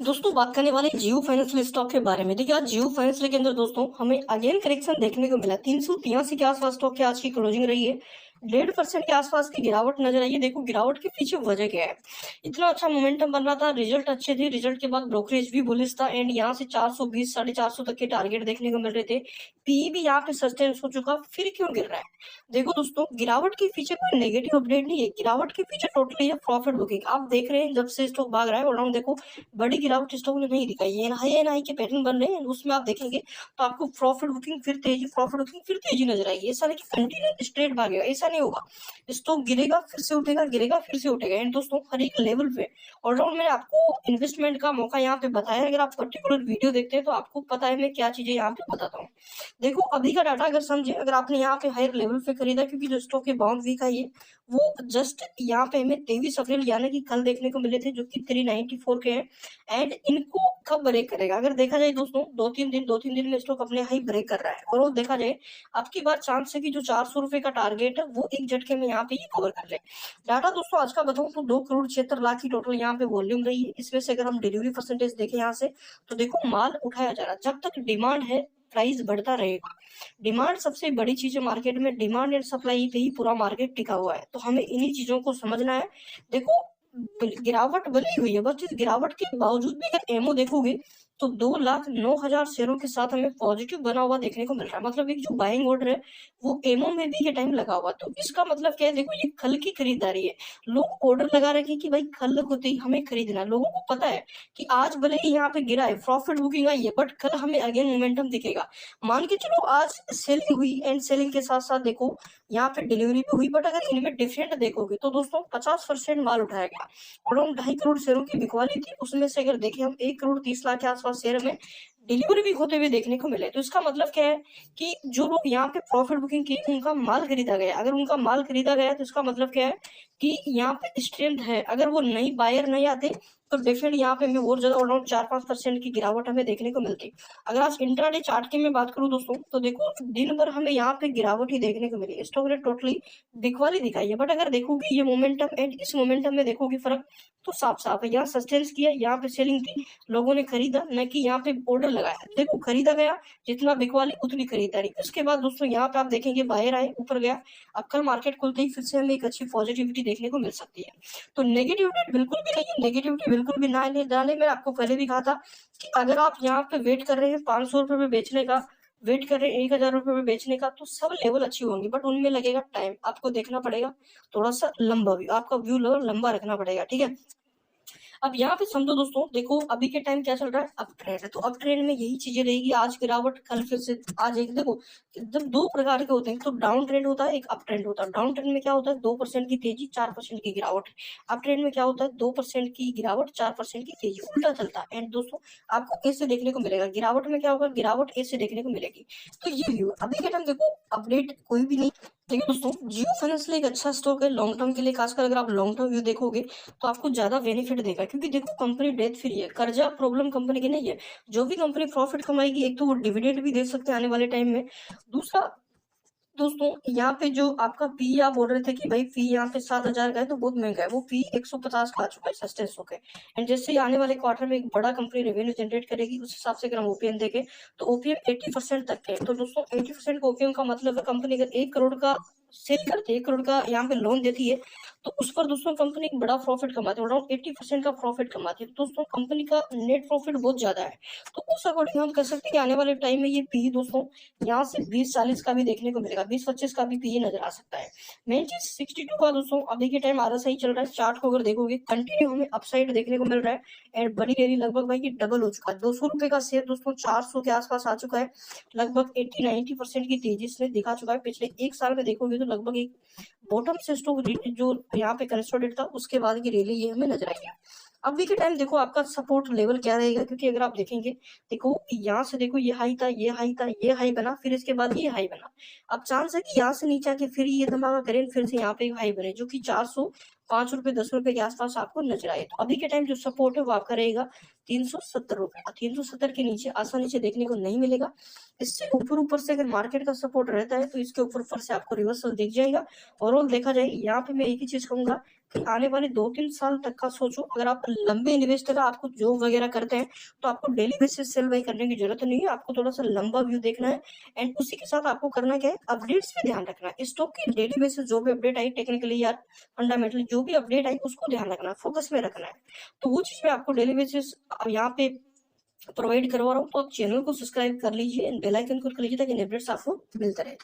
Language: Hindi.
दोस्तों बात करने वाले जियो फाइनेंशियल स्टॉक के बारे में। देखिए आज जियो फाइनेंशियल के अंदर दोस्तों हमें अगेन करेक्शन देखने को मिला। 383 के आसपास स्टॉक की आज की क्लोजिंग रही है। 1.5% के आसपास की गिरावट नजर आई है। देखो गिरावट के पीछे वजह क्या है। इतना अच्छा मोमेंटम बन रहा था, रिजल्ट अच्छे थे, रिजल्ट के बाद ब्रोकरेज भी बुलिश था एंड यहाँ से 420 450 तक के टारगेट देखने को मिल रहे थे। पी भी यहाँ पे सस्टेन हो चुका, फिर क्यों गिर रहा है। देखो दोस्तों गिरावट के पीछे कोई नेगेटिव अपडेट नहीं है, गिरावट के पीछे टोटली है प्रॉफिट बुकिंग। आप देख रहे हैं जब से स्टॉक भाग रहा है और देखो बड़ी गिरावट स्टॉक ने नहीं दिखाई है। एनआई के पैटर्न बन रहे हैं, उसमें आप देखेंगे तो आपको प्रॉफिट बुकिंग फिर तेजी नजर आएगी। ऐसा नहीं कि कंटिन्यू स्ट्रेट भागेगा, ऐसा नहीं होगा। स्टॉक गिरेगा फिर से उठेगा, गिरेगा फिर से उठेगा एंड दोस्तों हर एक लेवल पे ऑलराउंड मैंने आपको इन्वेस्टमेंट का मौका यहाँ पे बताया। अगर आप पर्टिकुलर वीडियो देखते हैं तो आपको पता है मैं क्या चीजें यहाँ पे बताता हूँ। देखो अभी का डाटा अगर समझे, अगर आपने यहाँ पे हायर लेवल पे खरीदा, क्योंकि जो स्टॉक के बाउंड वीक है ये वो जस्ट यहाँ पे हमें 23 अप्रैल यानी कि कल देखने को मिले थे, जो कि 394 के हैं एंड इनको कब ब्रेक करेगा। अगर देखा जाए दोस्तों दो तीन दिन में स्टॉक अपने हाई ब्रेक कर रहा है और वो देखा जाए आपकी बार चांस है कि जो 400 रुपए का टारगेट है वो एक झटके में यहाँ पे ही कवर कर ले। डाटा दोस्तों आज का बताऊं तो 2,76,00,000 की टोटल यहाँ पे वॉल्यूम रही है। इसमें से अगर हम डिलीवरी परसेंटेज देखें यहाँ से तो देखो माल उठाया जा रहा है। जब तक डिमांड है प्राइस बढ़ता रहेगा। डिमांड सबसे बड़ी चीज है मार्केट में, डिमांड एंड सप्लाई पे ही पूरा मार्केट टिका हुआ है, तो हमें इन्हीं चीजों को समझना है। देखो गिरावट बनी हुई है, बस इस गिरावट के बावजूद भी अगर एमओ देखोगे तो 2,09,000 शेयरों के साथ हमें पॉजिटिव बना हुआ देखने को मिल रहा है। मतलब एक जो बाइंग ऑर्डर है वो एमओ में भी ये टाइम लगा हुआ, तो इसका मतलब क्या है। देखो ये कल की खरीदारी है, लोग ऑर्डर लगा रखे कि भाई कल होते ही हमें खरीदना है। लोगों को पता है कि आज भले ही यहाँ पे गिरा है, प्रॉफिट बुकिंग आई है, बट कल हमें अगेन मोमेंटम दिखेगा। मान के चलो आज सेलिंग हुई एंड सेलिंग के साथ साथ देखो यहाँ पे डिलीवरी भी हुई, बट अगर इनमें डिफरेंट देखोगे तो दोस्तों 50% माल उठाया गया। अराउंड 2.5 करोड़ शेयरों की बिकवाली थी, उसमें से अगर देखें हम 1,30,00,000 के आसपास शेयर में डिलीवरी भी होते हुए देखने को मिले। तो इसका मतलब क्या है कि जो लोग यहाँ पे प्रॉफिट बुकिंग की उनका माल खरीदा गया। अगर उनका माल खरीदा गया तो इसका मतलब क्या है कि यहाँ पे स्ट्रेंथ है। अगर वो नई बायर नहीं आते तो डेफिनेटली यहाँ पे हमें और ज्यादा अराउंड 4-5% की गिरावट हमें देखने को मिलती। अगर आज इंट्राडे चार्ट की मैं बात करूं दोस्तों तो देखो दिन भर हमें यहाँ पे गिरावट ही देखने को मिली, स्टॉक ने टोटली बिकवाली दिखाई है। बट अगर देखोगे ये मोमेंटम एंड इस मोमेंटम में देखोगे फर्क तो साफ साफ है। यहाँ सस्टेंस किया, यहाँ पे सेलिंग थी, लोगों ने खरीदा, न कि यहाँ पे ऑर्डर लगाया। देखो खरीदा गया, जितना बिकवाली उतनी खरीदारी। उसके बाद दोस्तों यहाँ पे आप देखेंगे बाहर आए, ऊपर गया। अब कल मार्केट खुलते ही फिर से हमें एक अच्छी पॉजिटिविटी देखने को मिल सकती है। तो नेगेटिविटी बिल्कुल भी नहीं है, नेगेटिविटी बिल्कुल भी ना ले डाले। मैं आपको पहले भी कहा था कि अगर आप यहाँ पे वेट कर रहे हैं 500 रुपए में बेचने का, वेट कर रहे हैं 1,000 रुपए में बेचने का, तो सब लेवल अच्छी होंगी, बट उनमें लगेगा टाइम। आपको देखना पड़ेगा थोड़ा सा लंबा व्यू, आपका व्यू लेवल लंबा रखना पड़ेगा, ठीक है। अब यहाँ पे समझो दोस्तों, देखो अभी के टाइम क्या चल रहा है, अप ट्रेंड है, तो अप ट्रेंड में यही चीजें रहेगी। आज गिरावट, कल फिर से आज एक देखो, जब दो प्रकार के होते हैं तो डाउन ट्रेंड होता है, एक अप ट्रेंड होता है। डाउन ट्रेंड में क्या होता है, 2% की तेजी 4% की गिरावट। अप ट्रेंड में क्या होता है, 2% की गिरावट 4% की तेजी, उल्टा चलता है। एंड दोस्तों आपको ऐसे देखने को मिलेगा, गिरावट में क्या होगा, गिरावट ऐसे देखने को मिलेगी। तो ये व्यू अभी के टाइम देखो, अपडेट कोई भी नहीं। देखिए दोस्तों जियो फाइनेंशियल एक अच्छा स्टॉक है लॉन्ग टर्म के लिए, खासकर अगर आप लॉन्ग टर्म व्यू देखोगे तो आपको ज्यादा बेनिफिट देगा। क्योंकि देखो कंपनी डेट फ्री है, कर्जा प्रॉब्लम कंपनी की नहीं है। जो भी कंपनी प्रॉफिट कमाएगी, एक तो वो डिविडेंड भी दे सकते हैं आने वाले टाइम में। दूसरा दोस्तों यहाँ पे जो आपका पी आप बोल रहे थे कि भाई पी यहाँ पे 7,000 का है तो बहुत महंगा है, वो पी 150 का आ चुका है सस्टेंस होके। एंड जैसे ही आने वाले क्वार्टर में एक बड़ा कंपनी रेवेन्यू जनरेट करेगी, उस हिसाब से अगर हम ओपीएम देखें तो ओपीएम 80% तक है। तो दोस्तों 80% का ओपीएम का मतलब है कंपनी अगर 1 करोड़ का सेल करती है, 1 करोड़ का यहाँ पे लोन देती है, तो उस पर दोस्तों कंपनी एक बड़ा प्रॉफिट कमाती है, अराउंड 80% का प्रॉफिट कमाती है। तो दोस्तों कंपनी का नेट प्रॉफिट बहुत ज्यादा है। तो उस अकॉर्डिंग हम कह सकते हैं कि आने वाले टाइम में ये पी दोस्तों यहाँ से 20-40 का भी देखने को मिलेगा, 20-25 का भी पी नजर आ सकता है। मेन चीज 62 का दोस्तों अभी के टाइम आधा सही चल रहा है। चार्ट को अगर देखोगे कंटिन्यू हमें अपसाइड देखने को मिल रहा है एंड बड़ी रैली लगभग भाई की डबल हो चुका है। 200 रुपए का शेयर दोस्तों 400 के आसपास आ चुका है। लगभग 80-90% की तेजी इसने दिखा चुका है। पिछले एक साल में देखोगे तो लगभग एक बॉटम से स्टॉक जो यहाँ पे कंसोलिडेट था उसके बाद की रैली ये हमें नजर आई है। अभी के टाइम देखो आपका सपोर्ट लेवल क्या रहेगा, क्योंकि अगर आप देखेंगे, देखो यहाँ से देखो ये हाई था, ये हाई था, ये हाई बना, फिर इसके बाद ये हाई बना। अब चांस है कि यहाँ से नीचे आके फिर ये धमाका करें, फिर से यहाँ पे एक हाई बने, जो कि 405 रुपए 10 रुपए के आसपास आपको नजर आए। तो अभी के टाइम जो सपोर्ट है वो आपका रहेगा 370 रुपए। 370 के नीचे आसानी से देखने को नहीं मिलेगा। इससे ऊपर ऊपर से अगर मार्केट का सपोर्ट रहता है तो इसके ऊपर ऊपर से आपको रिवर्सल दिख जाएगा। ओवरऑल देखा जाए यहाँ पे मैं एक ही चीज कहूंगा आने वाले 2-3 साल तक का सोचो। अगर आप लंबे इन्वेस्टर हैं, आपको जॉब वगैरह करते हैं, तो आपको डेली बेसिस सेल बाय करने की ज़रूरत नहीं है। आपको थोड़ा-सा लंबा व्यू देखना है एंड उसी के साथ आपको करना क्या है, अपडेट्स पे ध्यान रखना है। स्टॉक की डेली बेसिस जो भी अपडेट आई टेक्निकली या फंडामेंटली जो भी अपडेट आई उसको ध्यान रखना है, फोकस में रखना है। तो वो चीज़ मैं आपको डेली बेसिस यहाँ पे प्रोवाइड करवा रहा हूँ। तो आप चैनल को सब्सक्राइब कर लीजिए एंड बेल आइकन को कर लीजिए ताकि अपडेट्स आपको मिलते रहे।